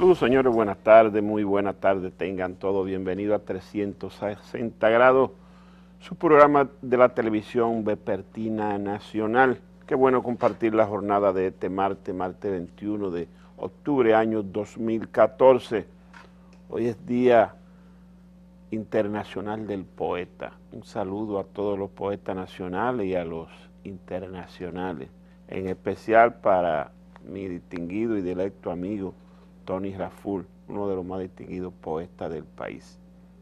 Saludos, señores, buenas tardes, muy buenas tardes, tengan todos bienvenidos a 360 grados, su programa de la televisión vespertina nacional. Qué bueno compartir la jornada de este martes 21 de octubre, año 2014. Hoy es Día Internacional del Poeta. Un saludo a todos los poetas nacionales y a los internacionales, en especial para mi distinguido y directo amigo Tony Raful, uno de los más distinguidos poetas del país.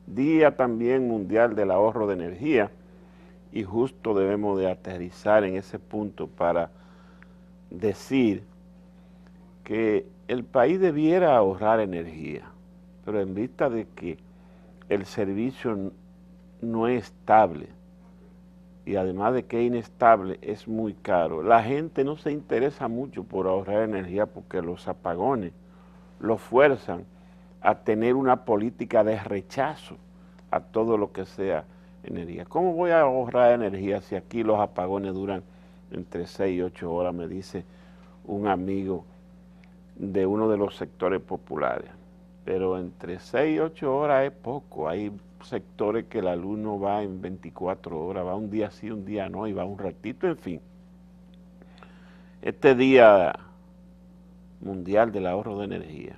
Día también mundial del ahorro de energía, y justo debemos de aterrizar en ese punto para decir que el país debiera ahorrar energía, pero en vista de que el servicio no es estable, y además de que es inestable, es muy caro. La gente no se interesa mucho por ahorrar energía porque los apagones lo fuerzan a tener una política de rechazo a todo lo que sea energía. ¿Cómo voy a ahorrar energía si aquí los apagones duran entre 6 y 8 horas? Me dice un amigo de uno de los sectores populares. Pero entre 6 y 8 horas es poco. Hay sectores que la luz no va en 24 horas, va un día sí, un día no, y va un ratito, en fin. Este Día Mundial del Ahorro de Energía,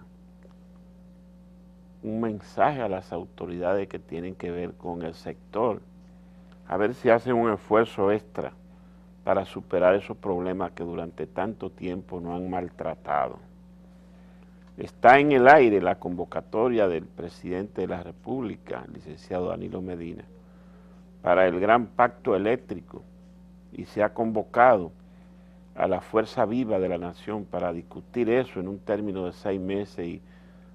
un mensaje a las autoridades que tienen que ver con el sector, a ver si hacen un esfuerzo extra para superar esos problemas que durante tanto tiempo nos han maltratado. Está en el aire la convocatoria del presidente de la República, el licenciado Danilo Medina, para el gran pacto eléctrico, y se ha convocado a la fuerza viva de la nación para discutir eso en un término de 6 meses y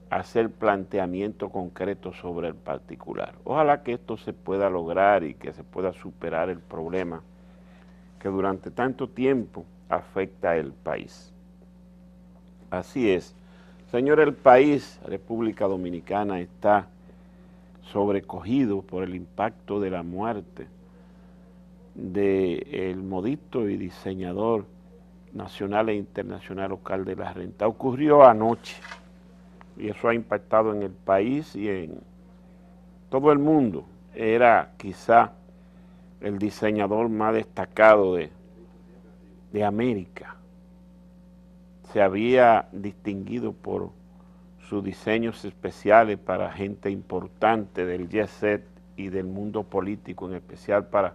hacer planteamiento concreto sobre el particular. Ojalá que esto se pueda lograr y que se pueda superar el problema que durante tanto tiempo afecta al país. Así es. Señor, el país, República Dominicana, está sobrecogido por el impacto de la muerte del modista y diseñador nacional e internacional Oscar de la Renta. Ocurrió anoche y eso ha impactado en el país y en todo el mundo. Era quizá el diseñador más destacado de América. Se había distinguido por sus diseños especiales para gente importante del jet set y del mundo político, en especial para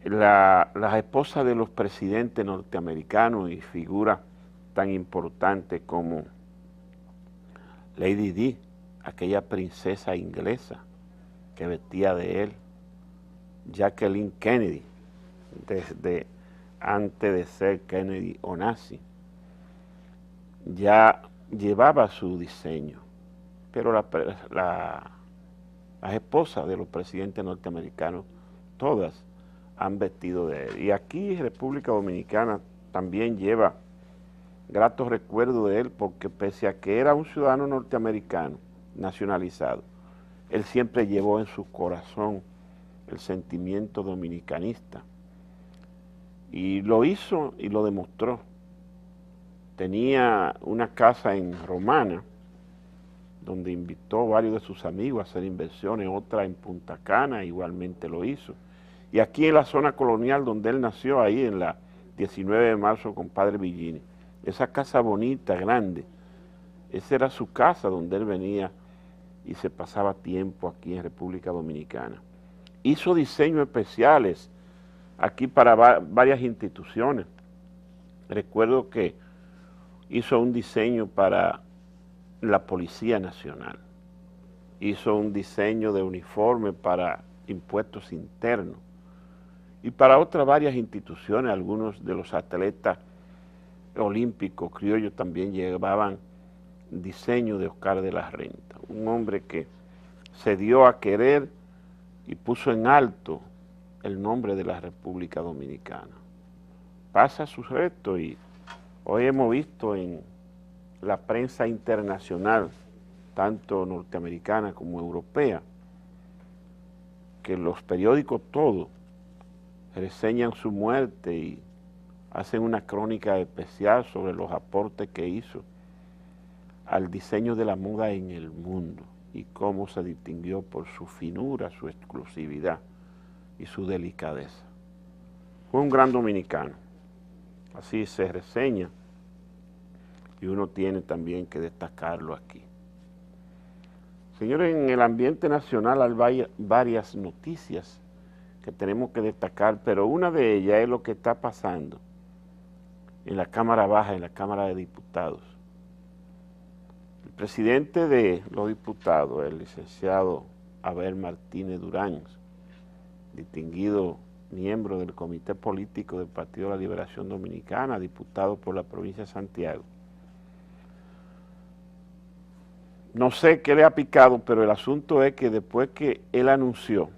las esposas de los presidentes norteamericanos y figuras tan importantes como Lady Di, aquella princesa inglesa que vestía de él, Jacqueline Kennedy, desde antes de ser Kennedy o nazi, ya llevaba su diseño, pero las esposas de los presidentes norteamericanos, todas han vestido de él. Y aquí República Dominicana también lleva gratos recuerdos de él, porque pese a que era un ciudadano norteamericano nacionalizado, él siempre llevó en su corazón el sentimiento dominicanista. Y lo hizo y lo demostró. Tenía una casa en Romana, donde invitó a varios de sus amigos a hacer inversiones, otra en Punta Cana, igualmente lo hizo. Y aquí en la zona colonial donde él nació, ahí en la 19 de marzo con Padre Villini, esa casa bonita, grande, esa era su casa donde él venía y se pasaba tiempo aquí en República Dominicana. Hizo diseños especiales aquí para varias instituciones. Recuerdo que hizo un diseño para la Policía Nacional, hizo un diseño de uniforme para impuestos internos y para otras varias instituciones. Algunos de los atletas olímpicos criollos también llevaban diseño de Oscar de la Renta, un hombre que se dio a querer y puso en alto el nombre de la República Dominicana. Pasa sus restos y hoy hemos visto en la prensa internacional, tanto norteamericana como europea, que los periódicos todos reseñan su muerte y hacen una crónica especial sobre los aportes que hizo al diseño de la moda en el mundo y cómo se distinguió por su finura, su exclusividad y su delicadeza. Fue un gran dominicano, así se reseña y uno tiene también que destacarlo aquí. Señores, en el ambiente nacional hay varias noticias que tenemos que destacar, pero una de ellas es lo que está pasando en la Cámara Baja, en la Cámara de Diputados. El presidente de los diputados, el licenciado Abel Martínez Durán, distinguido miembro del Comité Político del Partido de la Liberación Dominicana, diputado por la provincia de Santiago. No sé qué le ha picado, pero el asunto es que después que él anunció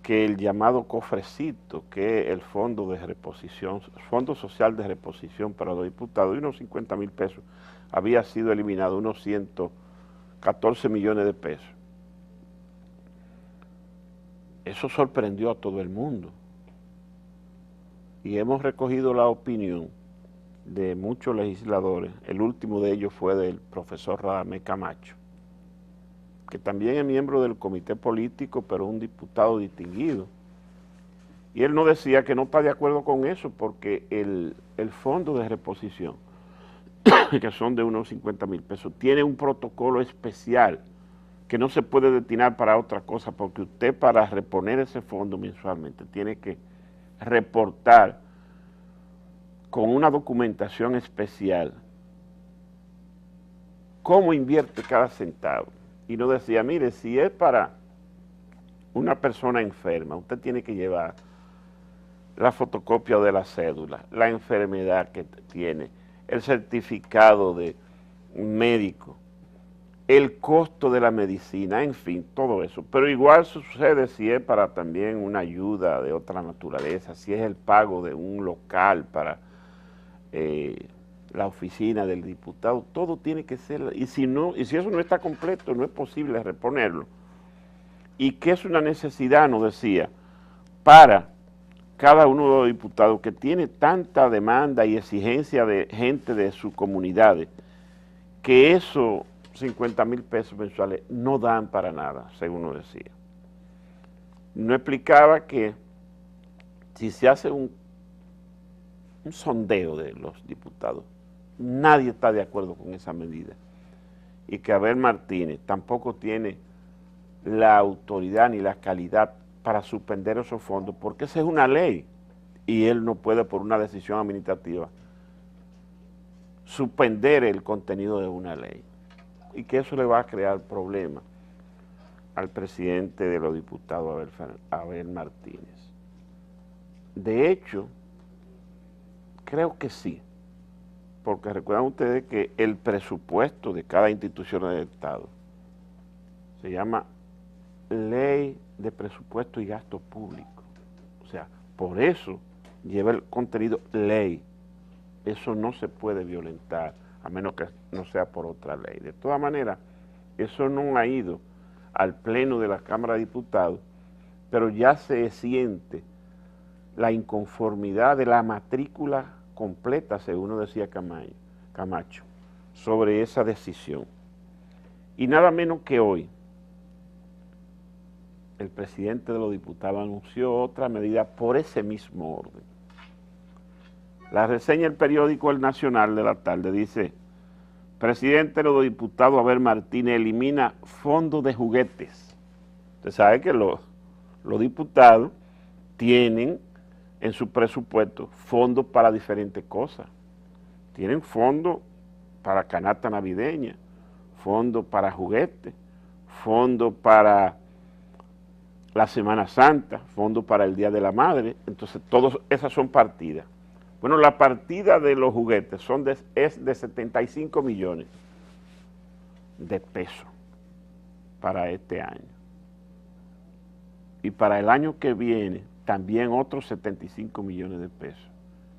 que el llamado cofrecito, que es el fondo de reposición, Fondo Social de Reposición para los diputados, y unos 50,000 pesos, había sido eliminado, unos 114 millones de pesos. Eso sorprendió a todo el mundo. Y hemos recogido la opinión de muchos legisladores. El último de ellos fue del profesor Radamés Camacho, que también es miembro del comité político, pero un diputado distinguido. Y él nos decía que no está de acuerdo con eso, porque el fondo de reposición, que son de unos 50,000 pesos, tiene un protocolo especial que no se puede destinar para otra cosa, porque usted para reponer ese fondo mensualmente tiene que reportar con una documentación especial cómo invierte cada centavo. Y nos decía, mire, si es para una persona enferma, usted tiene que llevar la fotocopia de la cédula, la enfermedad que tiene, el certificado de médico, el costo de la medicina, en fin, todo eso. Pero igual sucede si es para también una ayuda de otra naturaleza, si es el pago de un local para la oficina del diputado, todo tiene que ser, y si eso no está completo, no es posible reponerlo. Y que es una necesidad, nos decía, para cada uno de los diputados que tiene tanta demanda y exigencia de gente de sus comunidades, que esos 50,000 pesos mensuales no dan para nada, según nos decía. No explicaba que si se hace un sondeo de los diputados, nadie está de acuerdo con esa medida, y que Abel Martínez tampoco tiene la autoridad ni la calidad para suspender esos fondos, porque esa es una ley, y él no puede por una decisión administrativa suspender el contenido de una ley, y que eso le va a crear problemas al presidente de los diputados, Abel Martínez. De hecho, creo que sí, porque recuerdan ustedes que el presupuesto de cada institución del Estado se llama Ley de Presupuesto y Gasto Público. O sea, por eso lleva el contenido ley. Eso no se puede violentar, a menos que no sea por otra ley. De todas maneras, eso no ha ido al Pleno de la Cámara de Diputados, pero ya se siente la inconformidad de la matrícula completa, según nos decía Camacho, sobre esa decisión. Y nada menos que hoy, el presidente de los diputados anunció otra medida por ese mismo orden. La reseña del periódico El Nacional de la tarde dice: presidente de los diputados Abel Martínez elimina fondo de juguetes. Usted sabe que los diputados tienen en su presupuesto fondos para diferentes cosas. Tienen fondos para canasta navideña, fondos para juguetes, fondos para la Semana Santa, fondos para el Día de la Madre. Entonces, todas esas son partidas. Bueno, la partida de los juguetes es de 75 millones de pesos para este año. Y para el año que viene, también otros 75 millones de pesos,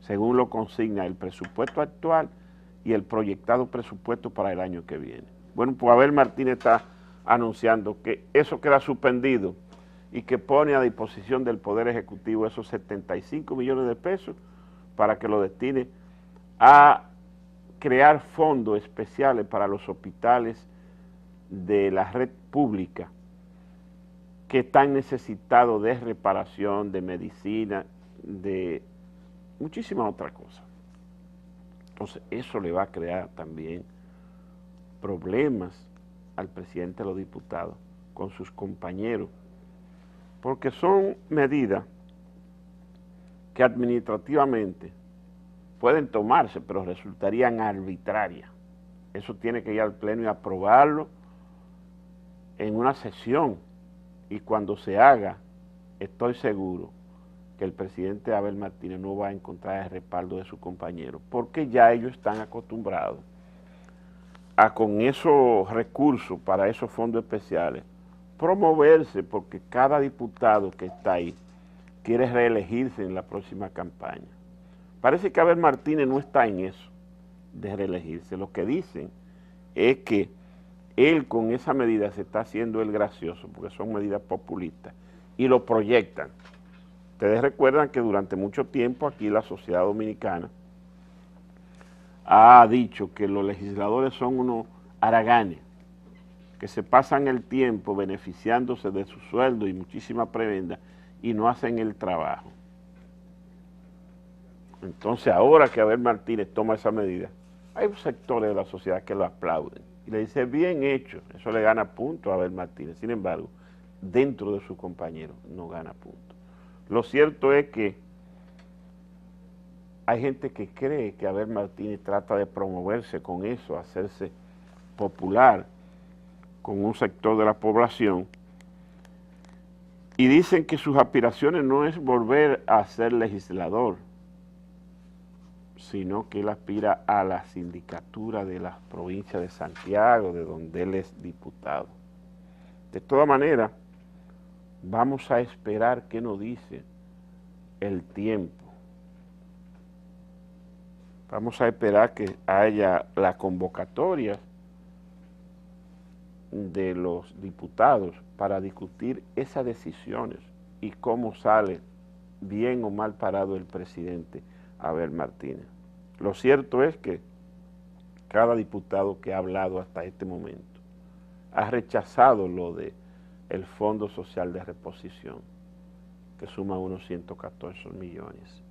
según lo consigna el presupuesto actual y el proyectado presupuesto para el año que viene. Bueno, pues Abel Martínez está anunciando que eso queda suspendido y que pone a disposición del Poder Ejecutivo esos 75 millones de pesos para que lo destine a crear fondos especiales para los hospitales de la red pública que están necesitados de reparación, de medicina, de muchísimas otras cosas. Entonces, eso le va a crear también problemas al presidente de los diputados con sus compañeros, porque son medidas que administrativamente pueden tomarse, pero resultarían arbitrarias. Eso tiene que ir al Pleno y aprobarlo en una sesión, y cuando se haga, estoy seguro que el presidente Abel Martínez no va a encontrar el respaldo de sus compañeros, porque ya ellos están acostumbrados a, con esos recursos para esos fondos especiales, promoverse, porque cada diputado que está ahí quiere reelegirse en la próxima campaña. Parece que Abel Martínez no está en eso de reelegirse. Lo que dicen es que él con esa medida se está haciendo el gracioso, porque son medidas populistas, y lo proyectan. Ustedes recuerdan que durante mucho tiempo aquí la sociedad dominicana ha dicho que los legisladores son unos haraganes, que se pasan el tiempo beneficiándose de su sueldo y muchísima prebenda y no hacen el trabajo. Entonces, ahora que Abel Martínez toma esa medida, hay sectores de la sociedad que lo aplauden y le dicen, bien hecho, eso le gana puntos a Abel Martínez. Sin embargo, dentro de sus compañeros no gana puntos. Lo cierto es que hay gente que cree que Abel Martínez trata de promoverse con eso, hacerse popular con un sector de la población, y dicen que sus aspiraciones no es volver a ser legislador, sino que él aspira a la sindicatura de la provincia de Santiago, de donde él es diputado. De todas maneras, vamos a esperar qué nos dice el tiempo. Vamos a esperar que haya la convocatoria de los diputados para discutir esas decisiones y cómo sale bien o mal parado el presidente Abel Martínez. Lo cierto es que cada diputado que ha hablado hasta este momento ha rechazado lo de el Fondo Social de Reposición, que suma unos 114 millones.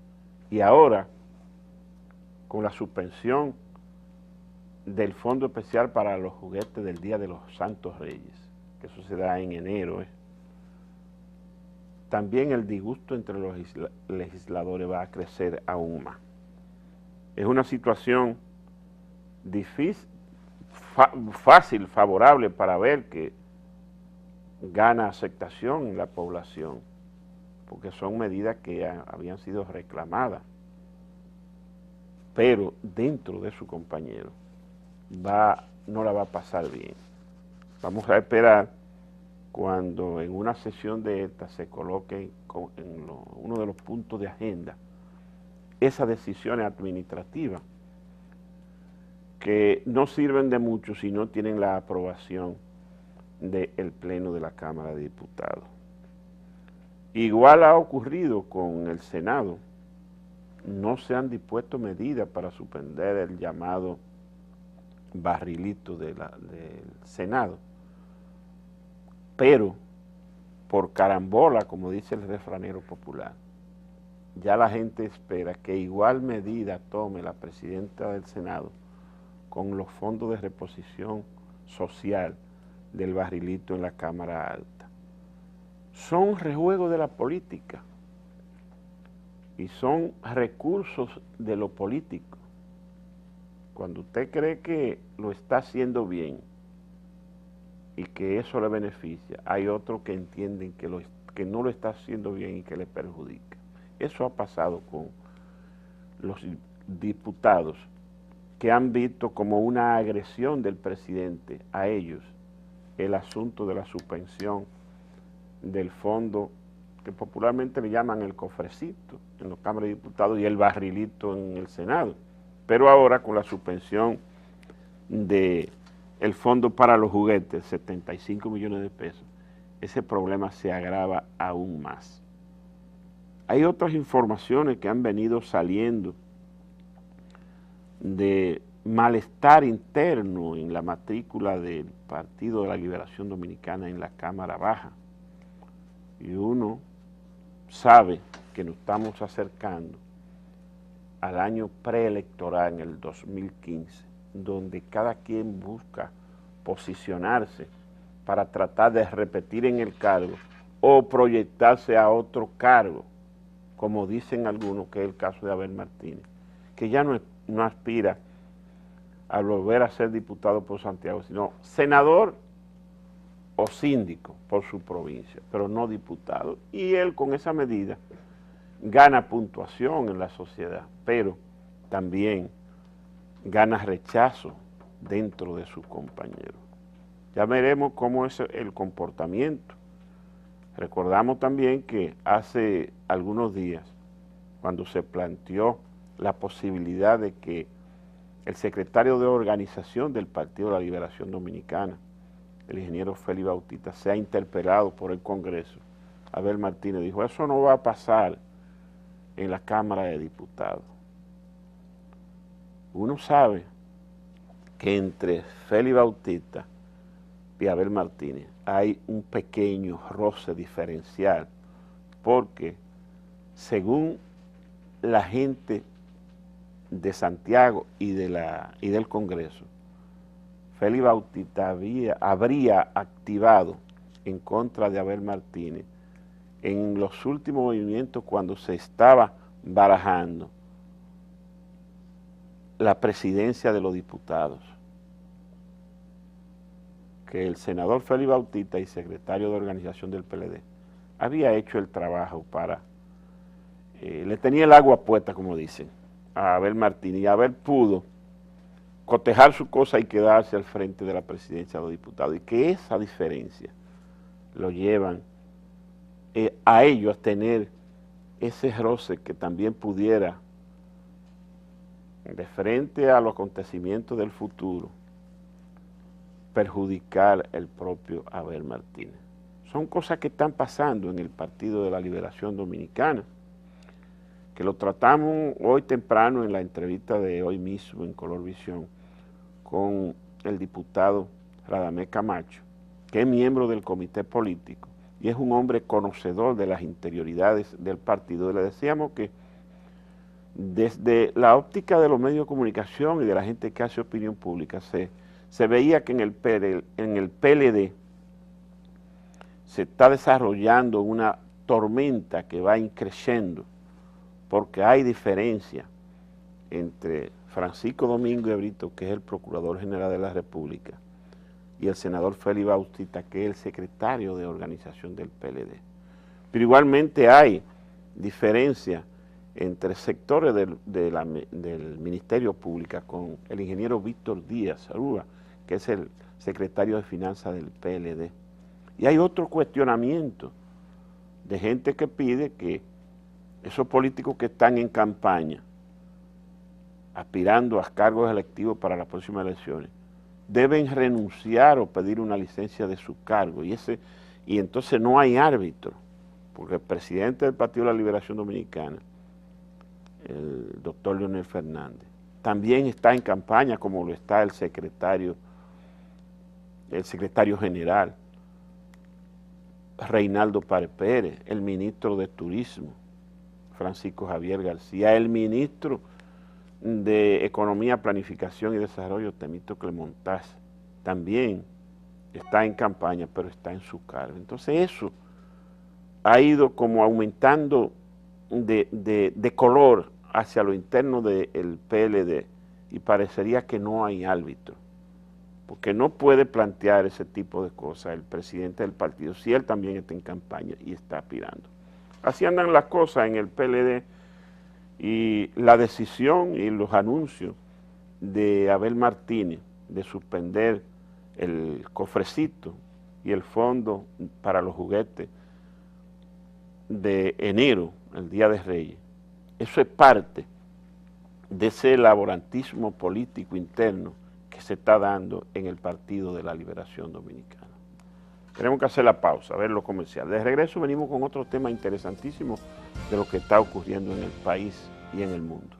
Y ahora, con la suspensión del Fondo Especial para los Juguetes del Día de los Santos Reyes, que eso se da en enero, también el disgusto entre los legisladores va a crecer aún más. Es una situación difícil, fácil, favorable para ver que gana aceptación en la población, porque son medidas que habían sido reclamadas, pero dentro de su compañero no la va a pasar bien. Vamos a esperar cuando en una sesión de esta se coloque en uno de los puntos de agenda esas decisiones administrativas que no sirven de mucho si no tienen la aprobación del Pleno de la Cámara de Diputados. Igual ha ocurrido con el Senado. No se han dispuesto medidas para suspender el llamado barrilito del Senado, pero por carambola, como dice el refranero popular, ya la gente espera que igual medida tome la presidenta del Senado con los fondos de reposición social del barrilito en la Cámara Alta. Son rejuegos de la política y son recursos de lo político. Cuando usted cree que lo está haciendo bien y que eso le beneficia, hay otros que entienden que no lo está haciendo bien y que le perjudica. Eso ha pasado con los diputados que han visto como una agresión del presidente a ellos el asunto de la suspensión del fondo que popularmente le llaman el cofrecito en la Cámara de Diputados y el barrilito en el Senado. Pero ahora con la suspensión del fondo para los juguetes, 75 millones de pesos, ese problema se agrava aún más. Hay otras informaciones que han venido saliendo de malestar interno en la matrícula del Partido de la Liberación Dominicana en la Cámara Baja. Y uno sabe que nos estamos acercando al año preelectoral en el 2015, donde cada quien busca posicionarse para tratar de repetir en el cargo o proyectarse a otro cargo, como dicen algunos, que es el caso de Abel Martínez, que ya no aspira a volver a ser diputado por Santiago, sino senador o síndico por su provincia, pero no diputado. Y él con esa medida gana puntuación en la sociedad, pero también gana rechazo dentro de sus compañeros. Ya veremos cómo es el comportamiento. Recordamos también que hace algunos días, cuando se planteó la posibilidad de que el secretario de organización del Partido de la Liberación Dominicana, el ingeniero Félix Bautista, sea interpelado por el Congreso, Abel Martínez dijo, eso no va a pasar en la Cámara de Diputados. Uno sabe que entre Félix Bautista y Abel Martínez hay un pequeño roce diferencial, porque según la gente de Santiago y del Congreso, Félix Bautista habría activado en contra de Abel Martínez en los últimos movimientos cuando se estaba barajando la presidencia de los diputados, que el senador Félix Bautista y secretario de organización del PLD había hecho el trabajo para, le tenía el agua puesta, como dicen, a Abel Martínez, y Abel pudo cotejar su cosa y quedarse al frente de la presidencia de los diputados, y que esa diferencia lo llevan a ellos a tener ese roce que también pudiera, de frente a los acontecimientos del futuro, perjudicar el propio Abel Martínez. Son cosas que están pasando en el Partido de la Liberación Dominicana, que lo tratamos hoy temprano en la entrevista de hoy mismo en Color Visión con el diputado Radamés Camacho, que es miembro del comité político y es un hombre conocedor de las interioridades del partido. Y le decíamos que desde la óptica de los medios de comunicación y de la gente que hace opinión pública, se veía que en el PLD se está desarrollando una tormenta que va increciendo, porque hay diferencia entre Francisco Domingo Brito, que es el Procurador General de la República, y el senador Félix Bautista, que es el secretario de organización del PLD. Pero igualmente hay diferencia entre sectores del Ministerio Público con el ingeniero Víctor Díaz Arúa, que es el secretario de Finanzas del PLD. Y hay otro cuestionamiento de gente que pide que esos políticos que están en campaña, aspirando a cargos electivos para las próximas elecciones, deben renunciar o pedir una licencia de su cargo. Y entonces no hay árbitro, porque el presidente del Partido de la Liberación Dominicana, el doctor Leonel Fernández, también está en campaña, como lo está el secretario general, Reinaldo Párez Pérez, el ministro de Turismo, Francisco Javier García, el ministro de Economía, Planificación y Desarrollo, Temístocles Montaz, también está en campaña, pero está en su cargo. Entonces eso ha ido como aumentando de color hacia lo interno del PLD, y parecería que no hay árbitro, porque no puede plantear ese tipo de cosas el presidente del partido si él también está en campaña y está aspirando. Así andan las cosas en el PLD, y la decisión y los anuncios de Abel Martínez de suspender el cofrecito y el fondo para los juguetes de enero, el Día de Reyes, eso es parte de ese laborantismo político interno que se está dando en el Partido de la Liberación Dominicana. Tenemos que hacer la pausa, a ver lo comercial. De regreso venimos con otro tema interesantísimo de lo que está ocurriendo en el país y en el mundo.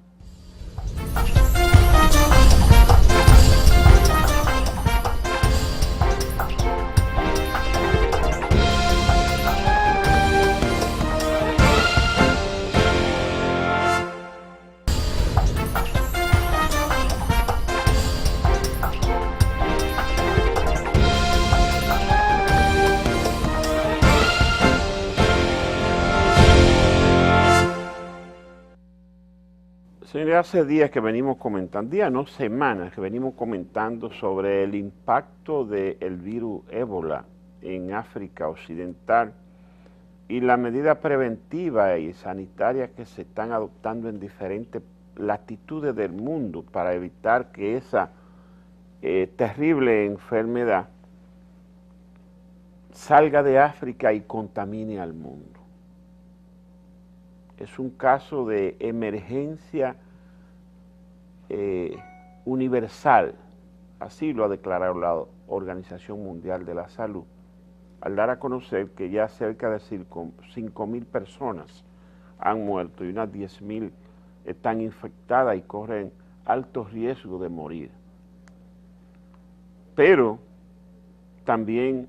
Mire, hace días que venimos comentando, días no semanas que venimos comentando sobre el impacto del virus ébola en África Occidental y la medida preventiva y sanitaria que se están adoptando en diferentes latitudes del mundo para evitar que esa terrible enfermedad salga de África y contamine al mundo. Es un caso de emergencia universal, así lo ha declarado la Organización Mundial de la Salud, al dar a conocer que ya cerca de 5.000 personas han muerto y unas 10.000 están infectadas y corren alto riesgo de morir. Pero también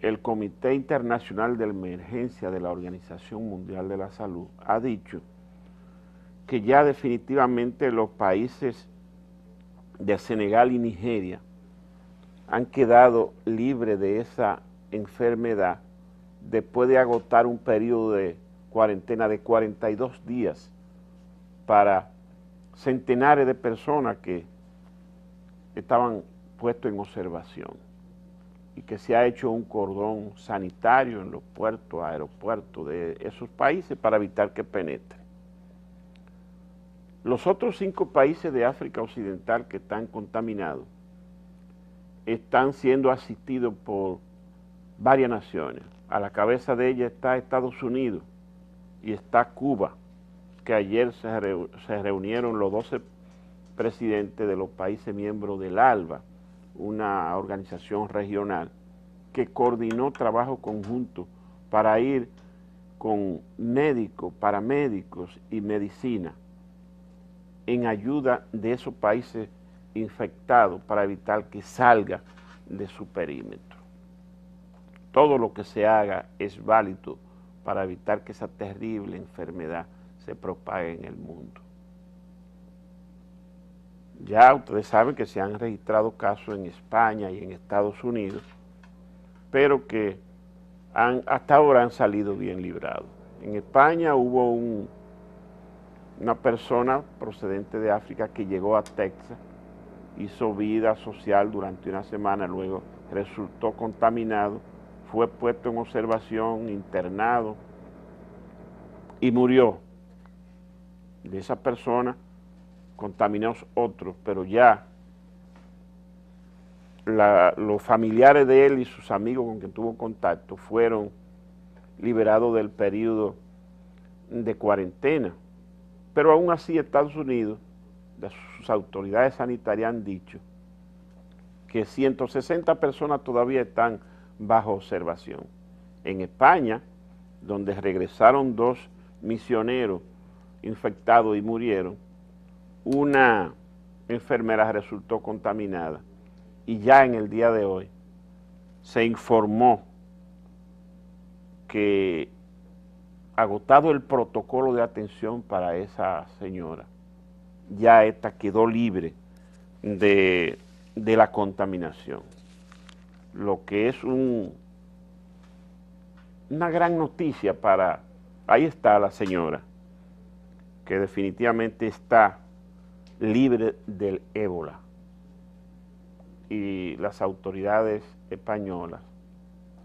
el Comité Internacional de Emergencia de la Organización Mundial de la Salud ha dicho que ya definitivamente los países de Senegal y Nigeria han quedado libres de esa enfermedad después de agotar un periodo de cuarentena de 42 días para centenares de personas que estaban puestos en observación y que se ha hecho un cordón sanitario en los puertos, aeropuertos de esos países para evitar que penetre. Los otros 5 países de África Occidental que están contaminados están siendo asistidos por varias naciones. A la cabeza de ellas está Estados Unidos y está Cuba, que ayer se reunieron los 12 presidentes de los países miembros del ALBA, una organización regional que coordinó trabajo conjunto para ir con médicos, paramédicos y medicina en ayuda de esos países infectados para evitar que salga de su perímetro. Todo lo que se haga es válido para evitar que esa terrible enfermedad se propague en el mundo. Ya ustedes saben que se han registrado casos en España y en Estados Unidos, pero que hasta ahora han salido bien librados. En España hubo una persona procedente de África que llegó a Texas, hizo vida social durante una semana, luego resultó contaminado, fue puesto en observación, internado y murió. De esa persona contaminó a otros, pero ya los familiares de él y sus amigos con quien tuvo contacto fueron liberados del periodo de cuarentena. Pero aún así Estados Unidos, sus autoridades sanitarias han dicho que 160 personas todavía están bajo observación. En España, donde regresaron 2 misioneros infectados y murieron, una enfermera resultó contaminada y ya en el día de hoy se informó que, agotado el protocolo de atención para esa señora, ya esta quedó libre de la contaminación, lo que es una gran noticia para... Ahí está la señora, que definitivamente está libre del ébola, y las autoridades españolas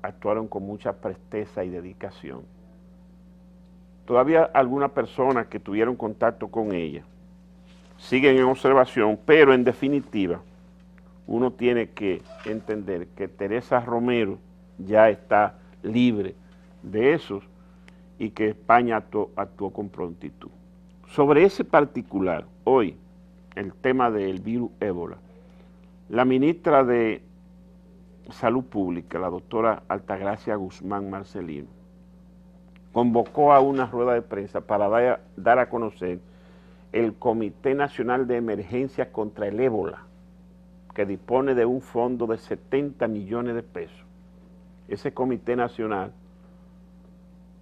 actuaron con mucha presteza y dedicación. Todavía algunas personas que tuvieron contacto con ella siguen en observación, pero en definitiva uno tiene que entender que Teresa Romero ya está libre de esos y que España actuó con prontitud. Sobre ese particular, hoy, el tema del virus ébola, la ministra de Salud Pública, la doctora Altagracia Guzmán Marcelino, convocó a una rueda de prensa para dar a conocer el Comité Nacional de Emergencia contra el Ébola, que dispone de un fondo de 70 millones de pesos. Ese Comité Nacional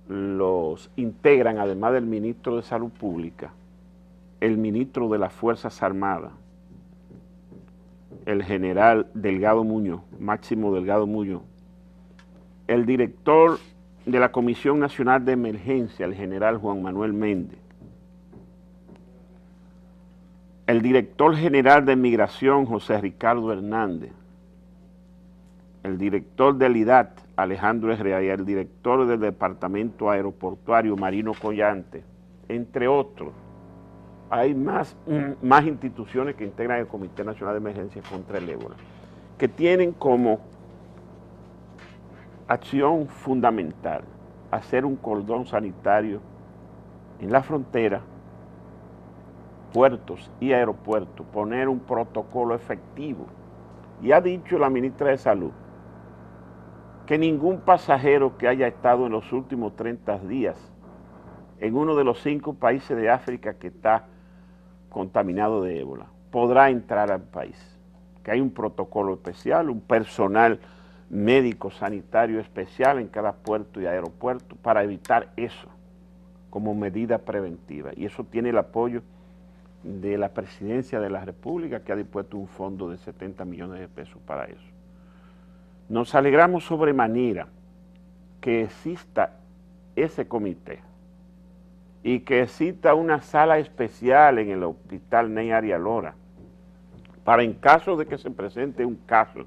los integran, además del ministro de Salud Pública, el ministro de las Fuerzas Armadas, el general Delgado Muñoz, Máximo Delgado Muñoz, el director de la Comisión Nacional de Emergencia, el general Juan Manuel Méndez, el director general de Migración, José Ricardo Hernández, el director del IDAT, Alejandro Herrera, y el director del Departamento Aeroportuario, Marino Collante, entre otros. Hay más instituciones que integran el Comité Nacional de Emergencia contra el Ébola, que tienen como acción fundamental hacer un cordón sanitario en la frontera, puertos y aeropuertos, poner un protocolo efectivo. Y ha dicho la ministra de Salud que ningún pasajero que haya estado en los últimos 30 días en uno de los 5 países de África que está contaminado de ébola podrá entrar al país, que hay un protocolo especial, un personal médico sanitario especial en cada puerto y aeropuerto para evitar eso como medida preventiva, y eso tiene el apoyo de la Presidencia de la República, que ha dispuesto un fondo de 70 millones de pesos para eso. Nos alegramos sobremanera que exista ese comité y que exista una sala especial en el Hospital Ney Arias Lora para, en caso de que se presente un caso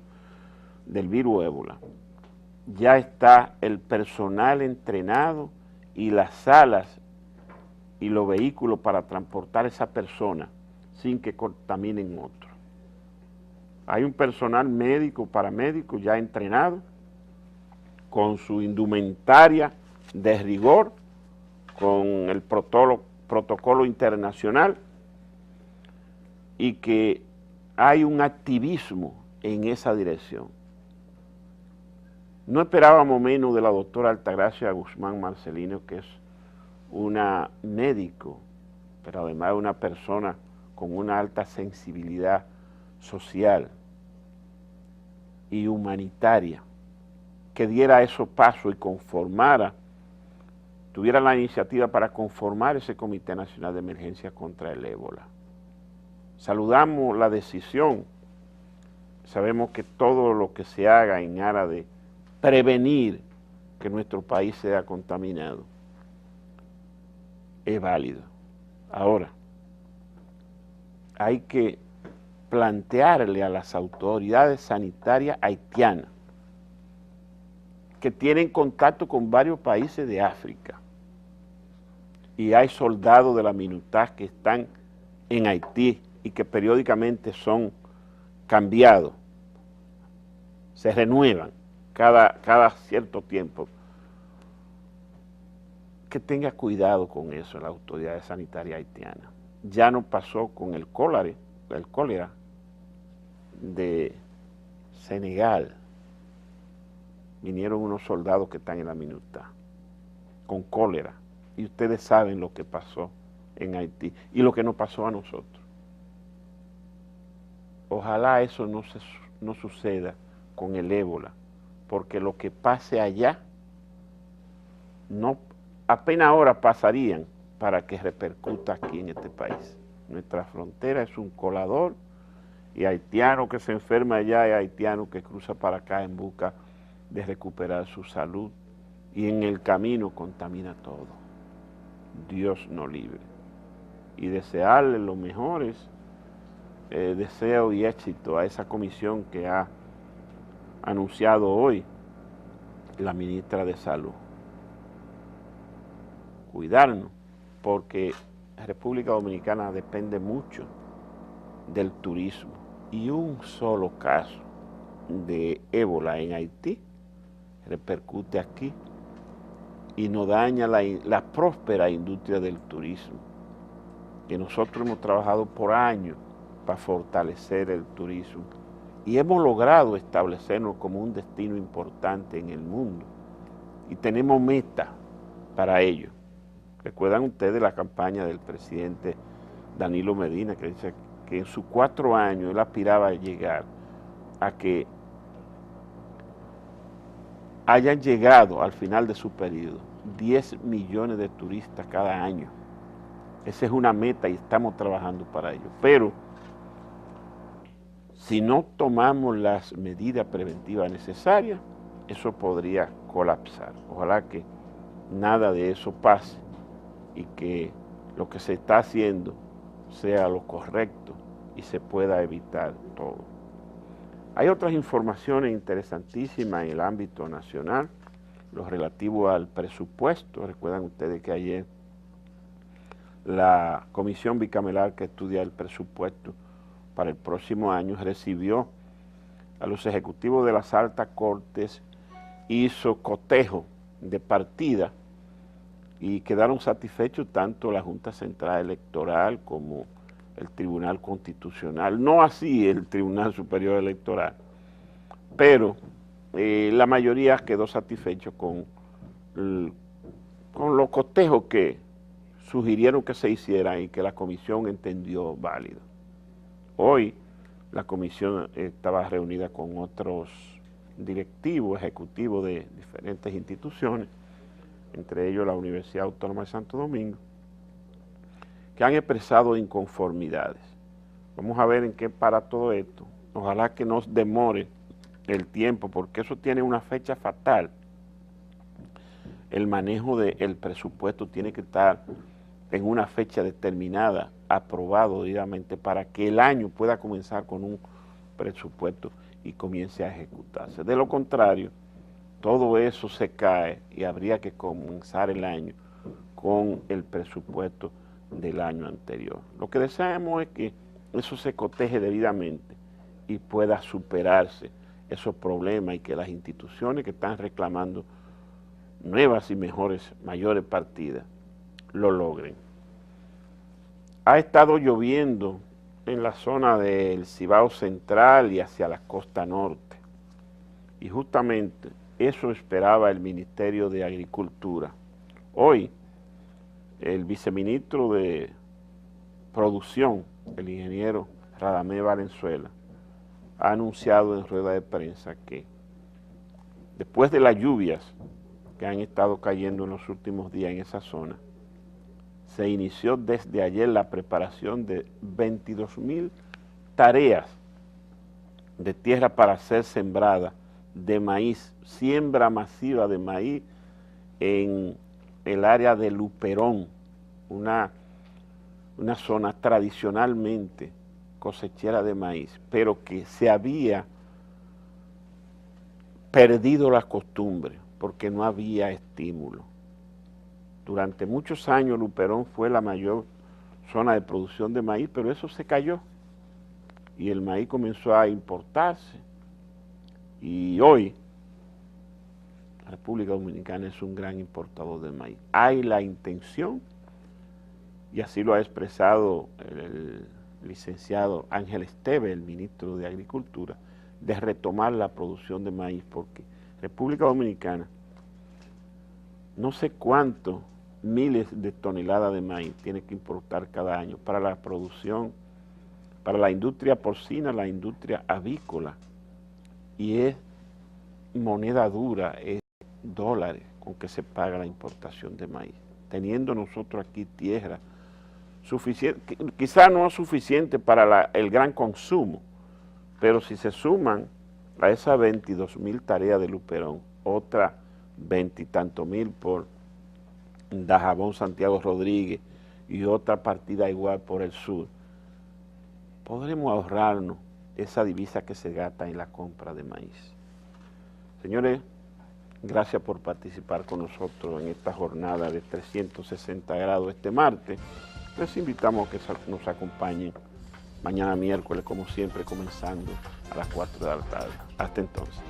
del virus ébola, ya está el personal entrenado y las salas y los vehículos para transportar a esa persona sin que contaminen otro. Hay un personal médico, paramédico ya entrenado, con su indumentaria de rigor, con el protocolo internacional, y que hay un activismo en esa dirección. No esperábamos menos de la doctora Altagracia Guzmán Marcelino, que es una médico, pero además una persona con una alta sensibilidad social y humanitaria, que diera esos pasos y conformara, tuviera la iniciativa para conformar ese Comité Nacional de Emergencia contra el Ébola. Saludamos la decisión, sabemos que todo lo que se haga en aras de prevenir que nuestro país sea contaminado es válido. Ahora, hay que plantearle a las autoridades sanitarias haitianas, que tienen contacto con varios países de África, y hay soldados de la MINUSTAH que están en Haití y que periódicamente son cambiados, se renuevan cada cierto tiempo, que tenga cuidado con eso la autoridad sanitaria haitiana. Ya no pasó con el cólera de Senegal. Vinieron unos soldados que están en la MINUSTAH con cólera, y ustedes saben lo que pasó en Haití y lo que nos pasó a nosotros. Ojalá eso no suceda con el ébola, porque lo que pase allá apenas ahora pasarían para que repercuta aquí en este país. Nuestra frontera es un colador, y haitiano que se enferma allá es haitiano que cruza para acá en busca de recuperar su salud, y en el camino contamina todo. Dios nos libre. Y desearle los mejores deseos y éxito a esa comisión que ha anunciado hoy la ministra de Salud. Cuidarnos, porque la República Dominicana depende mucho del turismo, y un solo caso de ébola en Haití repercute aquí y nos daña la próspera industria del turismo, que nosotros hemos trabajado por años para fortalecer el turismo, y hemos logrado establecernos como un destino importante en el mundo, y tenemos metas para ello. ¿Recuerdan ustedes la campaña del presidente Danilo Medina, que dice que en sus 4 años él aspiraba a llegar a que hayan llegado al final de su periodo 10 millones de turistas cada año? Esa es una meta y estamos trabajando para ello. Pero si no tomamos las medidas preventivas necesarias, eso podría colapsar. Ojalá que nada de eso pase, y que lo que se está haciendo sea lo correcto y se pueda evitar todo. Hay otras informaciones interesantísimas en el ámbito nacional, lo relativo al presupuesto. Recuerdan ustedes que ayer la comisión bicameral que estudia el presupuesto para el próximo año recibió a los ejecutivos de las altas cortes, hizo cotejo de partida y quedaron satisfechos tanto la Junta Central Electoral como el Tribunal Constitucional, no así el Tribunal Superior Electoral, pero la mayoría quedó satisfecho con los cotejos que sugirieron que se hicieran y que la comisión entendió válido. Hoy la comisión estaba reunida con otros directivos, ejecutivos de diferentes instituciones, entre ellos la Universidad Autónoma de Santo Domingo, que han expresado inconformidades. Vamos a ver en qué para todo esto. Ojalá que no demore el tiempo, porque eso tiene una fecha fatal. El manejo del presupuesto tiene que estar en una fecha determinada, aprobado debidamente, para que el año pueda comenzar con un presupuesto y comience a ejecutarse. De lo contrario, todo eso se cae y habría que comenzar el año con el presupuesto del año anterior. Lo que deseamos es que eso se coteje debidamente y pueda superarse esos problemas y que las instituciones que están reclamando nuevas y mejores, mayores partidas, lo logren. Ha estado lloviendo en la zona del Cibao Central y hacia la costa norte, y justamente eso esperaba el Ministerio de Agricultura. Hoy, el viceministro de Producción, el ingeniero Radamés Valenzuela, ha anunciado en rueda de prensa que después de las lluvias que han estado cayendo en los últimos días en esa zona, se inició desde ayer la preparación de 22,000 tareas de tierra para ser sembrada de maíz, siembra masiva de maíz en el área de Luperón, una zona tradicionalmente cosechera de maíz, pero que se había perdido la costumbre porque no había estímulo. Durante muchos años Luperón fue la mayor zona de producción de maíz, pero eso se cayó y el maíz comenzó a importarse. Y hoy la República Dominicana es un gran importador de maíz. Hay la intención, y así lo ha expresado el licenciado Ángel Esteve, el ministro de Agricultura, de retomar la producción de maíz, porque República Dominicana, no sé cuántos miles de toneladas de maíz tiene que importar cada año para la producción, para la industria porcina, la industria avícola, y es moneda dura, es dólares con que se paga la importación de maíz, teniendo nosotros aquí tierra suficiente, quizá no es suficiente para el gran consumo, pero si se suman a esas 22,000 tareas de Luperón, otras 20 y tantos mil por Dajabón, Santiago Rodríguez y otra partida igual por el sur, podremos ahorrarnos esa divisa que se gasta en la compra de maíz. Señores, gracias por participar con nosotros en esta jornada de 360 grados este martes. Les invitamos a que nos acompañen mañana miércoles, como siempre, comenzando a las 4 de la tarde. Hasta entonces.